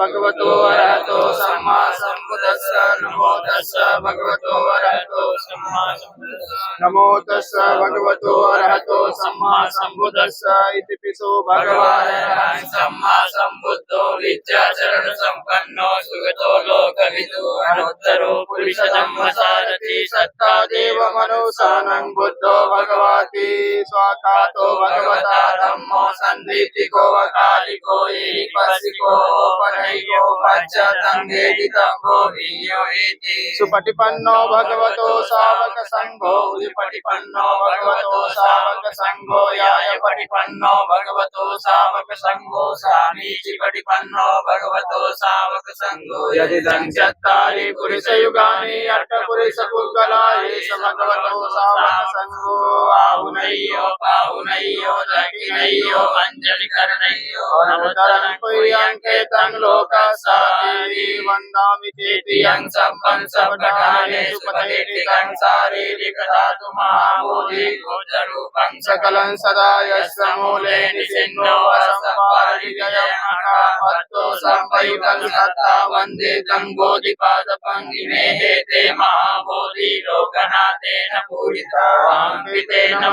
भगवतो अरहतो सम्मा सम्बुद्धस्स नमो तस्स भगवतो अरहतो सम्मा सम्बुद्धस्स नमो तस्स भगवतो अरहतो सम्मा सम्बुद्धस्स इति पिसो भगवान् सम्मा सम्बुद्धो विद्याचरण संपन्नो सुगतो लोकविदु अनुत्तरो पुरुषधम्मसारथि सत्ता देव मनुसानं बुद्धो भगवति स्वाकातो भगवता धम्मो सन्दितिको वकालिको ईपसिको पनयो पच्चतंगेदितंगो वियो इति सुपटिपन्नो भगवतो सावक संघो विपटिपन्नो भगवतो सावक संघो याय पटिपन्नो भगवतो सावक संघो सामीचि पटिपन्नो भगवतो सावक संघो यदिदं चत्तारि पुरुषयुगानि अष्टपुरुषपुद्गला एष भगवतो सावक संघो आहुनय्यो पाहुनय्यो दक्षिणय्यो अंजलिकरणय्यो नमतरं पुय्यंकेतं लोकसाति वन्दामि चेतियं सम्पन् सबकालेषु पतेतिकं शारीरिकधातु महाबोधि गोचरूपं सकलं सदा यस्य मूले निसिन्नो असंपारिजयं अकामत्तो संपयुतं सत्ता वन्दे तं बोधिपादपं इमे हेते महाबोधि लोकनाथेन पूजिता वाङ्कृतेन